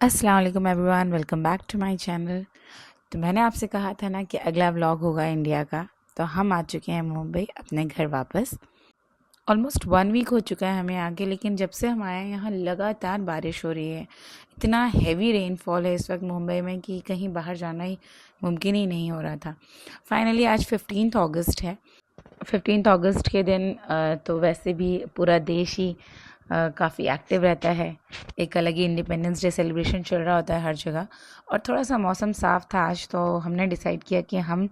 अस्सलाम वालेकुम everyone, welcome back to my channel. तो मैंने आपसे कहा था ना कि अगला व्लॉग होगा इंडिया का। तो हम आ चुके हैं मुंबई अपने घर वापस। ऑलमोस्ट 1 वीक हो चुका है हमें आके, लेकिन जब से हम आए हैं यहाँ लगातार बारिश हो रही है। इतना हैवी रेनफॉल है इस वक्त मुंबई में कि कहीं बाहर जाना ही मुमकिन ही नहीं हो रहा था। फाइनली आज 15 अगस्त है। 15 अगस्त के दिन तो वैसे भी पूरा देश ही काफ़ी एक्टिव रहता है। एक अलग ही इंडिपेंडेंस डे सेलिब्रेशन चल रहा होता है हर जगह। और थोड़ा सा मौसम साफ़ था आज, तो हमने डिसाइड किया कि हम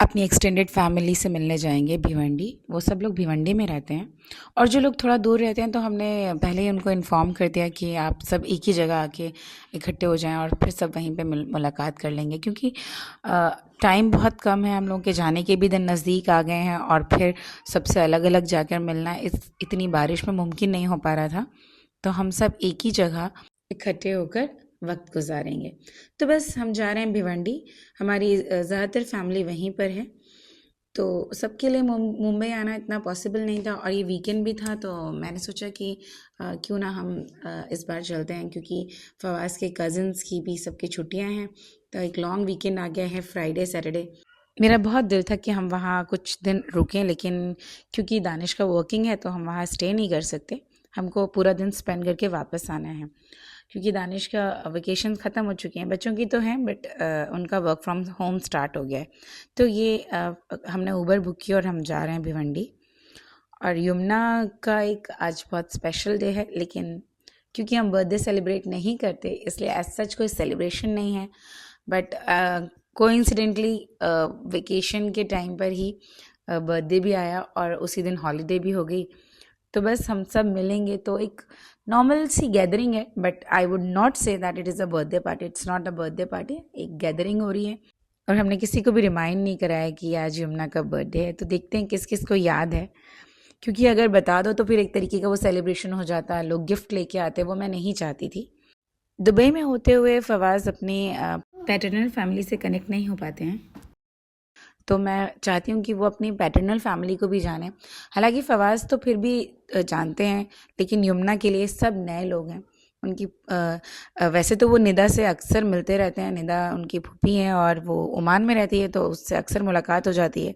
अपनी एक्सटेंडेड फैमिली से मिलने जाएंगे भिवंडी। वो सब लोग भिवंडी में रहते हैं, और जो लोग थोड़ा दूर रहते हैं तो हमने पहले ही उनको इन्फॉर्म कर दिया कि आप सब एक ही जगह आके इकट्ठे हो जाएं और फिर सब वहीं पे मुलाकात कर लेंगे, क्योंकि टाइम बहुत कम है। हम लोगों के जाने के भी दिन नज़दीक आ गए हैं और फिर सबसे अलग अलग जाकर मिलना इतनी बारिश में मुमकिन नहीं हो पा रहा था। तो हम सब एक ही जगह इकट्ठे होकर वक्त गुजारेंगे। तो बस हम जा रहे हैं भिवंडी। हमारी ज़्यादातर फैमिली वहीं पर है, तो सबके लिए मुंबई आना इतना पॉसिबल नहीं था, और ये वीकेंड भी था। तो मैंने सोचा कि क्यों ना हम इस बार चलते हैं, क्योंकि फवाज के कज़न्स की भी सबकी छुट्टियां हैं। तो एक लॉन्ग वीकेंड आ गया है, फ्राइडे सैटरडे। मेरा बहुत दिल था कि हम वहाँ कुछ दिन रुकें, लेकिन क्योंकि दानिश का वर्किंग है तो हम वहाँ स्टे नहीं कर सकते। हमको पूरा दिन स्पेंड करके वापस आना है, क्योंकि दानिश का वेकेशन ख़त्म हो चुके हैं। बच्चों की तो हैं, बट उनका वर्क फ्रॉम होम स्टार्ट हो गया है। तो ये हमने उबर बुक की और हम जा रहे हैं भिवंडी। और यमुना का एक आज बहुत स्पेशल डे है, लेकिन क्योंकि हम बर्थडे सेलिब्रेट नहीं करते इसलिए एज सच कोई सेलिब्रेशन नहीं है। बट कोइंसिडेंटली वेकेशन के टाइम पर ही बर्थडे भी आया और उसी दिन हॉलीडे भी हो गई। तो बस हम सब मिलेंगे, तो एक नॉर्मल सी गैदरिंग है। But I would not say that it is a birthday party. It's not a birthday party, एक गैदरिंग हो रही है। और हमने किसी को भी रिमाइंड नहीं कराया कि आज यमुना का बर्थडे है। तो देखते हैं किस किस को याद है, क्योंकि अगर बता दो तो फिर एक तरीके का वो सेलिब्रेशन हो जाता है, लोग गिफ्ट लेके आते, वो मैं नहीं चाहती थी। दुबई में होते हुए फवाज अपनी पैटर्नल फैमिली से कनेक्ट नहीं हो पाते हैं, तो मैं चाहती हूँ कि वो अपनी पैटर्नल फैमिली को भी जाने। हालांकि फवाज तो फिर भी जानते हैं, लेकिन यमुना के लिए सब नए लोग हैं। उनकी वैसे तो वो निदा से अक्सर मिलते रहते हैं। निदा उनकी फूफी हैं और वो ओमान में रहती है, तो उससे अक्सर मुलाकात हो जाती है।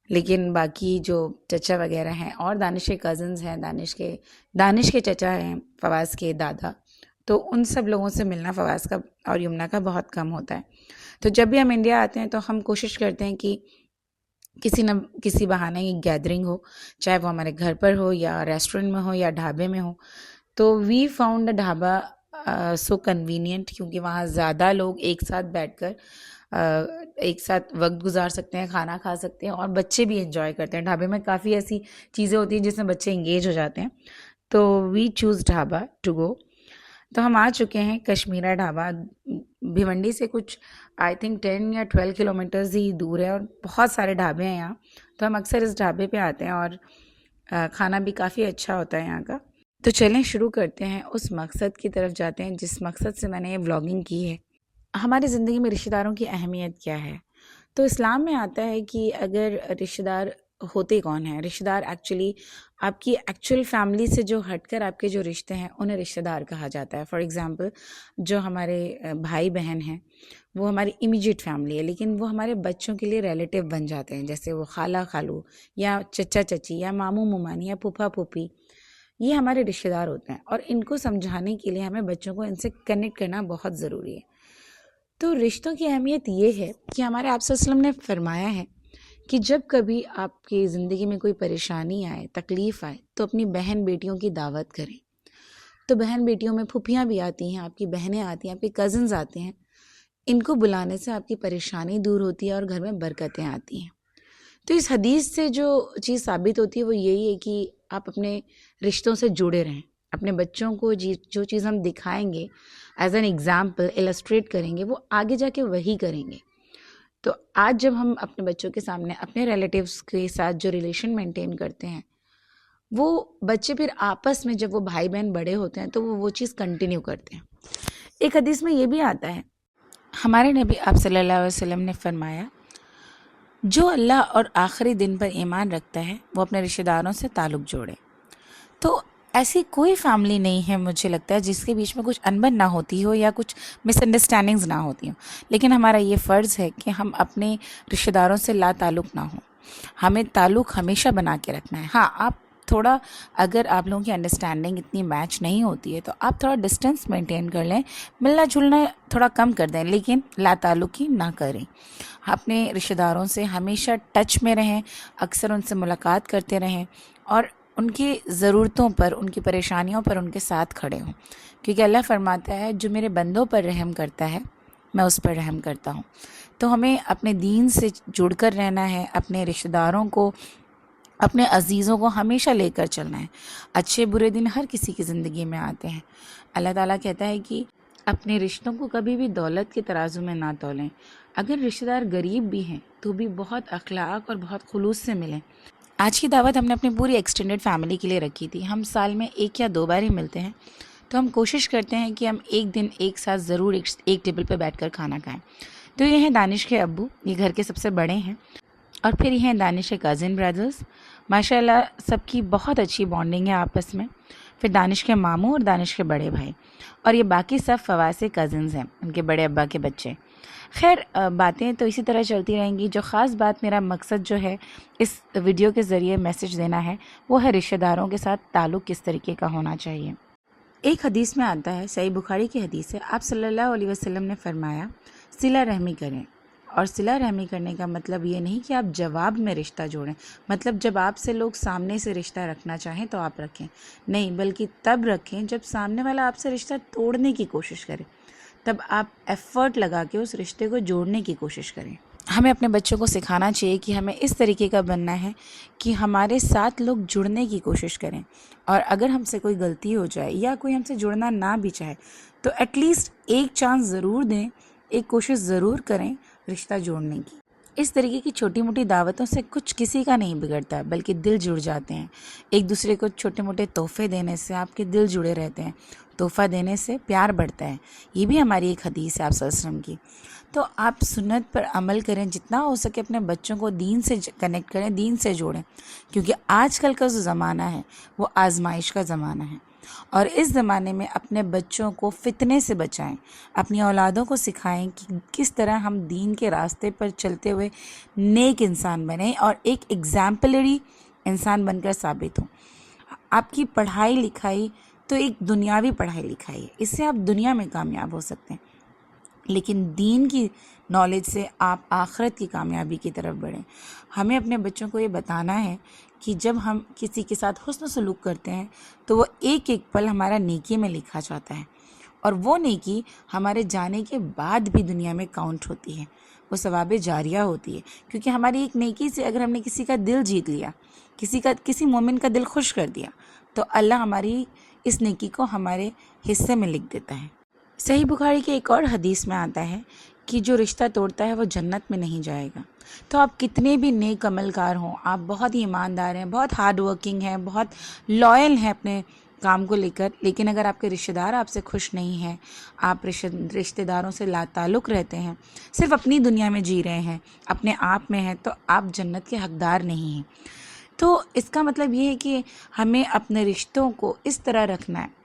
लेकिन बाकी जो चचा वगैरह हैं और दानिश के कज़न्स हैं, दानिश के चचा हैं फवाज के दादा, तो उन सब लोगों से मिलना फवाज का और यमुना का बहुत कम होता है। तो जब भी हम इंडिया आते हैं तो हम कोशिश करते हैं कि किसी न किसी बहाने की गैदरिंग हो, चाहे वो हमारे घर पर हो या रेस्टोरेंट में हो या ढाबे में हो। तो we found a dhaba so convenient, क्योंकि वहाँ ज़्यादा लोग एक साथ बैठकर एक साथ वक्त गुजार सकते हैं, खाना खा सकते हैं, और बच्चे भी एंजॉय करते हैं। ढाबे में काफ़ी ऐसी चीज़ें होती हैं जिसमें बच्चे इंगेज हो जाते हैं। तो we choose dhaba to go. तो हम आ चुके हैं कश्मीरा ढाबा। भिवंडी से कुछ आई थिंक 10 या 12 किलोमीटर्स ही दूर है, और बहुत सारे ढाबे हैं यहाँ। तो हम अक्सर इस ढाबे पे आते हैं, और खाना भी काफ़ी अच्छा होता है यहाँ का। तो चलें शुरू करते हैं, उस मकसद की तरफ जाते हैं जिस मकसद से मैंने ये व्लॉगिंग की है। हमारी ज़िंदगी में रिश्तेदारों की अहमियत क्या है? तो इस्लाम में आता है कि अगर रिश्तेदार होते कौन हैं, रिश्तेदार एक्चुअली आपकी एक्चुअल फैमिली से जो हटकर आपके जो रिश्ते हैं उन्हें रिश्तेदार कहा जाता है। फॉर एग्ज़ाम्पल, जो हमारे भाई बहन हैं वो हमारी इमीडिएट फैमिली है, लेकिन वो हमारे बच्चों के लिए रिलेटिव बन जाते हैं। जैसे वो खाला खालू या चचा चची या मामू मुमानी या फूफा फूफी, ये हमारे रिश्तेदार होते हैं। और इनको समझाने के लिए हमें बच्चों को इनसे कनेक्ट करना बहुत ज़रूरी है। तो रिश्तों की अहमियत ये है कि हमारे आप वसल्लम ने फरमाया है कि जब कभी आपकी ज़िंदगी में कोई परेशानी आए, तकलीफ़ आए, तो अपनी बहन बेटियों की दावत करें। तो बहन बेटियों में फूफियाँ भी आती हैं, आपकी बहनें आती हैं, आपके कज़न्स आते हैं। इनको बुलाने से आपकी परेशानी दूर होती है और घर में बरकतें आती हैं। तो इस हदीस से जो चीज़ साबित होती है वो यही है कि आप अपने रिश्तों से जुड़े रहें। अपने बच्चों को जो चीज़ हम दिखाएंगे, एज एन एग्ज़ाम्पल इलस्ट्रेट करेंगे, वो आगे जाके वही करेंगे। तो आज जब हम अपने बच्चों के सामने अपने रिलेटिव्स के साथ जो रिलेशन मेंटेन करते हैं, वो बच्चे फिर आपस में जब वो भाई बहन बड़े होते हैं तो वो चीज़ कंटिन्यू करते हैं। एक हदीस में ये भी आता है, हमारे नबी आप सल्लल्लाहु अलैहि वसल्लम ने फरमाया, जो अल्लाह और आखिरी दिन पर ईमान रखता है वो अपने रिश्तेदारों से ताल्लुक़ जोड़े। तो ऐसी कोई फैमिली नहीं है मुझे लगता है जिसके बीच में कुछ अनबन ना होती हो या कुछ मिसअंडरस्टैंडिंग्स ना होती हो, लेकिन हमारा ये फ़र्ज़ है कि हम अपने रिश्तेदारों से ला ताल्लुक़ ना हो। हमें ताल्लुक़ हमेशा बना के रखना है। हाँ, आप थोड़ा, अगर आप लोगों की अंडरस्टैंडिंग इतनी मैच नहीं होती है तो आप थोड़ा डिस्टेंस मेंटेन कर लें, मिलना जुलना थोड़ा कम कर दें, लेकिन ला ताल्लुक़ी ना करें। अपने रिश्तेदारों से हमेशा टच में रहें, अक्सर उनसे मुलाकात करते रहें और उनकी ज़रूरतों पर, उनकी परेशानियों पर उनके साथ खड़े हों, क्योंकि अल्लाह फरमाता है जो मेरे बंदों पर रहम करता है मैं उस पर रहम करता हूँ। तो हमें अपने दीन से जुड़कर रहना है, अपने रिश्तेदारों को, अपने अज़ीज़ों को हमेशा लेकर चलना है। अच्छे बुरे दिन हर किसी की ज़िंदगी में आते हैं। अल्लाह ताला कहता है कि अपने रिश्तों को कभी भी दौलत के तराजू में ना तौलें। अगर रिश्तेदार गरीब भी हैं तो भी बहुत अखलाक और बहुत खुलूस से मिलें। आज की दावत हमने अपनी पूरी एक्सटेंडेड फैमिली के लिए रखी थी। हम साल में 1 या 2 बार ही मिलते हैं, तो हम कोशिश करते हैं कि हम एक दिन एक साथ ज़रूर एक टेबल पर बैठकर खाना खाएं। तो ये हैं दानिश के अब्बू, ये घर के सबसे बड़े हैं, और फिर ये हैं दानिश के कज़िन ब्रदर्स। माशाल्लाह सबकी बहुत अच्छी बॉन्डिंग है आपस में। फिर दानिश के मामू और दानिश के बड़े भाई, और ये बाकी सब फवाद से कज़िन्स हैं, उनके बड़े अब्बा के बच्चे। खैर, बातें तो इसी तरह चलती रहेंगी। जो ख़ास बात, मेरा मकसद जो है इस वीडियो के ज़रिए मैसेज देना है, वो है रिश्तेदारों के साथ ताल्लुक़ किस तरीके का होना चाहिए। एक हदीस में आता है, सही बुखारी की हदीस है, आप सल्लल्लाहु अलैहि वसल्लम ने फरमाया, सिला रहमी करें। और सिला रहमी करने का मतलब ये नहीं कि आप जवाब में रिश्ता जोड़ें, मतलब जब आपसे लोग सामने से रिश्ता रखना चाहें तो आप रखें, नहीं, बल्कि तब रखें जब सामने वाला आपसे रिश्ता तोड़ने की कोशिश करे, तब आप एफ़र्ट लगा के उस रिश्ते को जोड़ने की कोशिश करें। हमें अपने बच्चों को सिखाना चाहिए कि हमें इस तरीके का बनना है कि हमारे साथ लोग जुड़ने की कोशिश करें, और अगर हमसे कोई गलती हो जाए या कोई हमसे जुड़ना ना भी चाहे तो एटलीस्ट एक चांस ज़रूर दें, एक कोशिश ज़रूर करें रिश्ता जोड़ने की। इस तरीके की छोटी मोटी दावतों से कुछ किसी का नहीं बिगड़ता, बल्कि दिल जुड़ जाते हैं। एक दूसरे को छोटे मोटे तोहफे देने से आपके दिल जुड़े रहते हैं, तोहफ़ा देने से प्यार बढ़ता है। ये भी हमारी एक हदीस है आप सल्लल्लाहु अलैहि वसल्लम की। तो आप सुन्नत पर अमल करें, जितना हो सके अपने बच्चों को दीन से कनेक्ट करें, दीन से जोड़ें, क्योंकि आजकल का जो ज़माना है वो आजमाइश का ज़माना है, और इस ज़माने में अपने बच्चों को फितने से बचाएं, अपनी औलादों को सिखाएं कि किस तरह हम दीन के रास्ते पर चलते हुए नेक इंसान बने और एक एग्जाम्पलरी इंसान बनकर साबित हों। आपकी पढ़ाई लिखाई तो एक दुनियावी पढ़ाई लिखाई है, इससे आप दुनिया में कामयाब हो सकते हैं, लेकिन दीन की नॉलेज से आप आखिरत की कामयाबी की तरफ बढ़ें। हमें अपने बच्चों को ये बताना है कि जब हम किसी के साथ हुस्न सलूक करते हैं तो वो एक एक पल हमारा नेकी में लिखा जाता है, और वो नेकी हमारे जाने के बाद भी दुनिया में काउंट होती है, वो सवाबे जारिया होती है, क्योंकि हमारी एक नेकी से अगर हमने किसी का दिल जीत लिया, किसी मोमिन का दिल खुश कर दिया, तो अल्लाह हमारी इस नेकी को हमारे हिस्से में लिख देता है। सही बुखारी के एक और हदीस में आता है कि जो रिश्ता तोड़ता है वो जन्नत में नहीं जाएगा। तो आप कितने भी नेक अमलकार हों, आप बहुत ही ईमानदार हैं, बहुत हार्ड वर्किंग हैं, बहुत लॉयल हैं अपने काम को लेकर, लेकिन अगर आपके रिश्तेदार आपसे खुश नहीं हैं, आप रिश्तेदारों से लाताल्लुक़ रहते हैं, सिर्फ अपनी दुनिया में जी रहे हैं, अपने आप में हैं, तो आप जन्नत के हकदार नहीं हैं। तो इसका मतलब ये है कि हमें अपने रिश्तों को इस तरह रखना है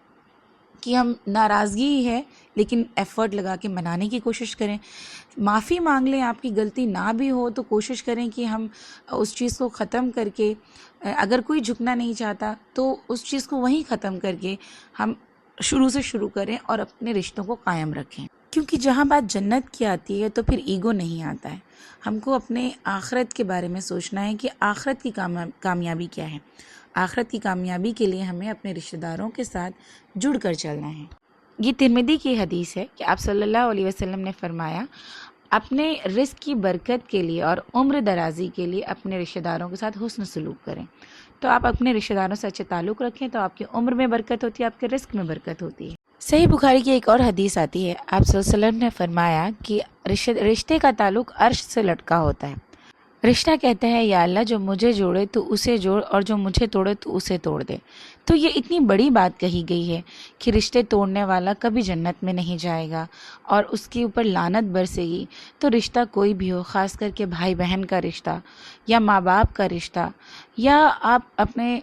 कि हम नाराज़गी ही है लेकिन एफ़र्ट लगा के मनाने की कोशिश करें, माफ़ी मांग लें, आपकी गलती ना भी हो तो कोशिश करें कि हम उस चीज़ को ख़त्म करके, अगर कोई झुकना नहीं चाहता तो उस चीज़ को वहीं ख़त्म करके हम शुरू से शुरू करें और अपने रिश्तों को कायम रखें, क्योंकि जहाँ बात जन्नत की आती है तो फिर ईगो नहीं आता है। हमको अपने आखिरत के बारे में सोचना है कि आखिरत की कामयाबी क्या है। आखिरत की कामयाबी के लिए हमें अपने रिश्तेदारों के साथ जुड़कर चलना है। ये तिरमिज़ी की हदीस है कि आप सल्लल्लाहु अलैहि वसल्लम ने फरमाया, अपने रिज़्क़ की बरकत के लिए और उम्र दराज़ी के लिए अपने रिश्तेदारों के साथ हुस्न सलूक करें। तो आप अपने रिश्तेदारों से अच्छे ताल्लुक़ रखें तो आपकी उम्र में बरकत होती है, आपके रिज़्क़ में बरकत होती है। सही बुखारी की एक और हदीस आती है, आप सल्लल्लाहु अलैहि वसल्लम ने फरमाया कि रिश्ते का ताल्लुक़ अर्श से लटका होता है। रिश्ता कहता है या अल्लाह जो मुझे जोड़े तो उसे जोड़ और जो मुझे तोड़े तो उसे तोड़ दे। तो ये इतनी बड़ी बात कही गई है कि रिश्ते तोड़ने वाला कभी जन्नत में नहीं जाएगा और उसके ऊपर लानत बरसेगी। तो रिश्ता कोई भी हो, ख़ास करके भाई बहन का रिश्ता या माँ बाप का रिश्ता या आप अपने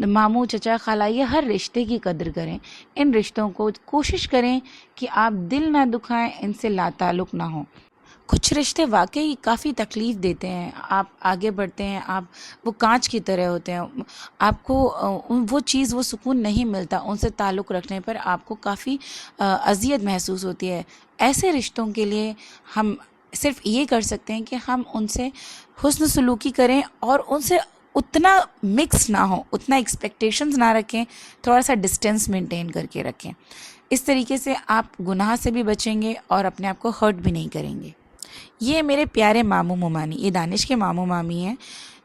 मामू चचा खाला, ये हर रिश्ते की कदर करें। इन रिश्तों को कोशिश करें कि आप दिल ना दुखाएं, इनसे लाताल्लुक़ ना हो। कुछ रिश्ते वाकई काफ़ी तकलीफ़ देते हैं। आप आगे बढ़ते हैं, आप वो कांच की तरह होते हैं। आपको वो चीज़, वो सुकून नहीं मिलता। उनसे ताल्लुक़ रखने पर आपको काफ़ी अज़ियत महसूस होती है। ऐसे रिश्तों के लिए हम सिर्फ़ ये कर सकते हैं कि हम उनसे हुस्न सलूकी करें और उनसे उतना मिक्स ना हो, उतना एक्सपेक्टेशंस ना रखें, थोड़ा सा डिस्टेंस मेंटेन करके रखें। इस तरीके से आप गुनाह से भी बचेंगे और अपने आप को हर्ट भी नहीं करेंगे। ये मेरे प्यारे मामू मामी, ये दानिश के मामू मामी हैं।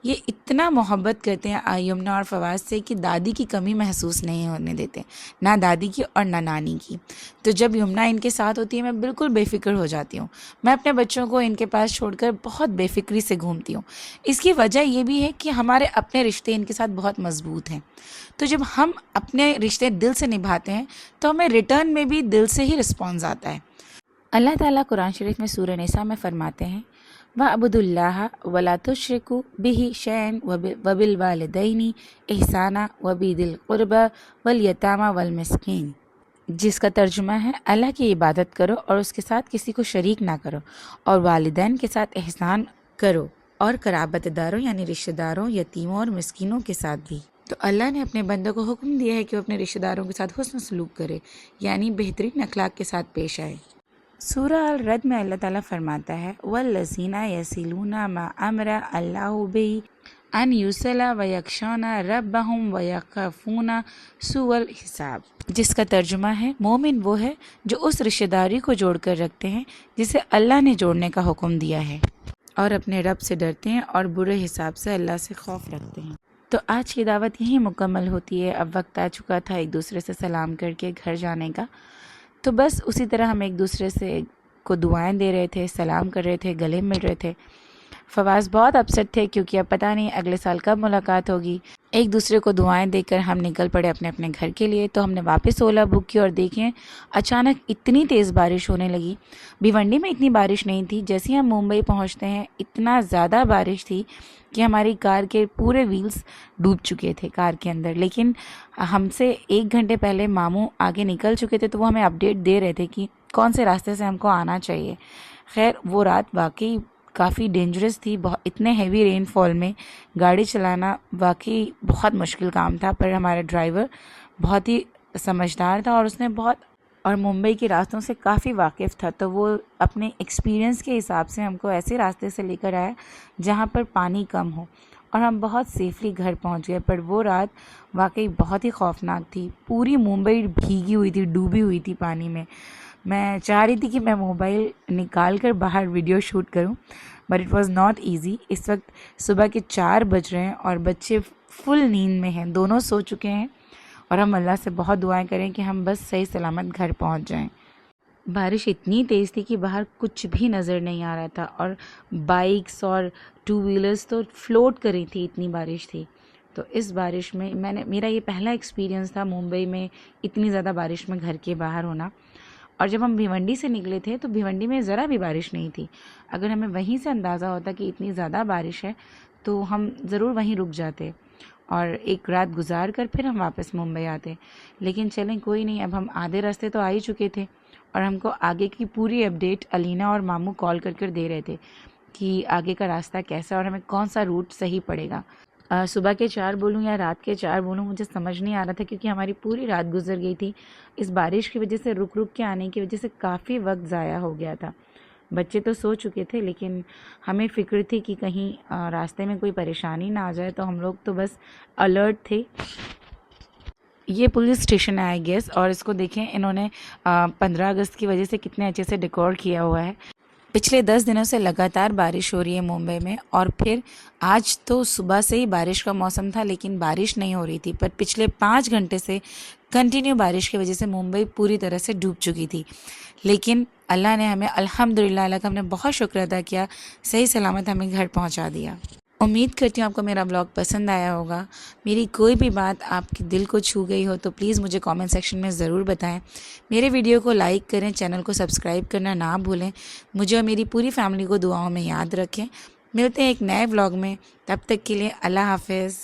ये इतना मोहब्बत करते हैं यमुना और फवाद से कि दादी की कमी महसूस नहीं होने देते, ना दादी की और ना नानी की। तो जब यमुना इनके साथ होती है मैं बिल्कुल बेफिक्र हो जाती हूँ। मैं अपने बच्चों को इनके पास छोड़कर बहुत बेफिक्री से घूमती हूँ। इसकी वजह ये भी है कि हमारे अपने रिश्ते इनके साथ बहुत मजबूत हैं। तो जब हम अपने रिश्ते दिल से निभाते हैं तो हमें रिटर्न में भी दिल से ही रिस्पॉन्स आता है। अल्लाह ताला कुरान शरीफ में सूरह निसा में फरमाते हैं, व अबुदुल्लाह वला तुश्रिकु बिही शैन वबिल वालिदैनी एहसाना वबिदिल क़ुरबा वल यतामा वल मिस्कीन, जिसका तर्जुमा है अल्लाह की इबादत करो और उसके साथ किसी को शरीक ना करो और वालिदैन के साथ एहसान करो और कराबतदारों यानी रिश्तेदारों, यतीमों और मिस्कीनों के साथ भी। तो अल्लाह ने अपने बंदों को हुक्म दिया है कि वो अपने रिश्तेदारों के साथ हुस्न सलूक करे, यानी बेहतरीन अखलाक के साथ पेश आए। सूरह अल रद में अल्लाह ताला फरमाता है, वल्लज़ीना यसिलूना मा अमरा अल्लाहु बिही अन युसला व यख्शाना रब्बहुम व यखफूना सुअल हिसाब, जिसका तर्जुमा है मोमिन वो है जो उस रिश्तेदारी को जोड़कर रखते हैं जिसे अल्लाह ने जोड़ने का हुक्म दिया है और अपने रब से डरते हैं और बुरे हिसाब से अल्लाह से खौफ रखते हैं। तो आज की दावत यहीं मुकम्मल होती है। अब वक्त आ चुका था एक दूसरे से सलाम करके घर जाने का। तो बस उसी तरह हम एक दूसरे से को दुआएं दे रहे थे, सलाम कर रहे थे, गले मिल रहे थे। फवाज बहुत अपसेट थे क्योंकि अब पता नहीं अगले साल कब मुलाकात होगी। एक दूसरे को दुआएं देकर हम निकल पड़े अपने अपने घर के लिए। तो हमने वापस ओला बुक की और देखें अचानक इतनी तेज़ बारिश होने लगी। भिवंडी में इतनी बारिश नहीं थी। जैसे ही हम मुंबई पहुंचते हैं इतना ज़्यादा बारिश थी कि हमारी कार के पूरे व्हील्स डूब चुके थे कार के अंदर। लेकिन हमसे 1 घंटे पहले मामू आगे निकल चुके थे तो वो हमें अपडेट दे रहे थे कि कौन से रास्ते से हमको आना चाहिए। खैर वो रात वाकई काफ़ी डेंजरस थी। इतने हैवी रेनफॉल में गाड़ी चलाना वाकई बहुत मुश्किल काम था, पर हमारा ड्राइवर बहुत ही समझदार था और उसने और मुंबई के रास्तों से काफ़ी वाकिफ़ था। तो वो अपने एक्सपीरियंस के हिसाब से हमको ऐसे रास्ते से लेकर आया जहाँ पर पानी कम हो और हम बहुत सेफली घर पहुँच गए। पर वो रात वाकई बहुत ही खौफनाक थी। पूरी मुंबई भीगी हुई थी, डूबी हुई थी पानी में। मैं चाह रही थी कि मैं मोबाइल निकाल कर बाहर वीडियो शूट करूं, but it was not easy. इस वक्त सुबह के 4 बज रहे हैं और बच्चे फुल नींद में हैं, दोनों सो चुके हैं और हम अल्लाह से बहुत दुआएं करें कि हम बस सही सलामत घर पहुंच जाएं। बारिश इतनी तेज़ थी कि बाहर कुछ भी नज़र नहीं आ रहा था और बाइक्स और 2 व्हीलर्स तो फ्लोट कर रही थी, इतनी बारिश थी। तो इस बारिश में मेरा ये पहला एक्सपीरियंस था मुंबई में इतनी ज़्यादा बारिश में घर के बाहर होना। और जब हम भिवंडी से निकले थे तो भिवंडी में ज़रा भी बारिश नहीं थी। अगर हमें वहीं से अंदाज़ा होता कि इतनी ज़्यादा बारिश है तो हम ज़रूर वहीं रुक जाते और एक रात गुजार कर फिर हम वापस मुंबई आते। लेकिन चलें कोई नहीं, अब हम आधे रास्ते तो आ ही चुके थे और हमको आगे की पूरी अपडेट अलीना और मामू कॉल कर दे रहे थे कि आगे का रास्ता कैसा और हमें कौन सा रूट सही पड़ेगा। सुबह के 4 बोलूँ या रात के 4 बोलूँ मुझे समझ नहीं आ रहा था, क्योंकि हमारी पूरी रात गुजर गई थी। इस बारिश की वजह से रुक के आने की वजह से काफ़ी वक्त ज़ाया हो गया था। बच्चे तो सो चुके थे लेकिन हमें फ़िक्र थी कि कहीं रास्ते में कोई परेशानी ना आ जाए, तो हम लोग तो बस अलर्ट थे। ये पुलिस स्टेशन है आई गेस, और इसको देखें इन्होंने 15 अगस्त की वजह से कितने अच्छे से डेकोर किया हुआ है। पिछले 10 दिनों से लगातार बारिश हो रही है मुंबई में और फिर आज तो सुबह से ही बारिश का मौसम था लेकिन बारिश नहीं हो रही थी, पर पिछले 5 घंटे से कंटिन्यू बारिश की वजह से मुंबई पूरी तरह से डूब चुकी थी। लेकिन अल्लाह ने हमें अल्हम्दुलिल्लाह, अल्लाह का हमने बहुत शुक्र अदा किया, सही सलामत हमें घर पहुंचा दिया। उम्मीद करती हूँ आपको मेरा ब्लॉग पसंद आया होगा। मेरी कोई भी बात आपके दिल को छू गई हो तो प्लीज़ मुझे कमेंट सेक्शन में ज़रूर बताएं। मेरे वीडियो को लाइक करें, चैनल को सब्सक्राइब करना ना भूलें। मुझे और मेरी पूरी फैमिली को दुआओं में याद रखें। मिलते हैं एक नए ब्लॉग में, तब तक के लिए अल्लाह हाफ़िज़।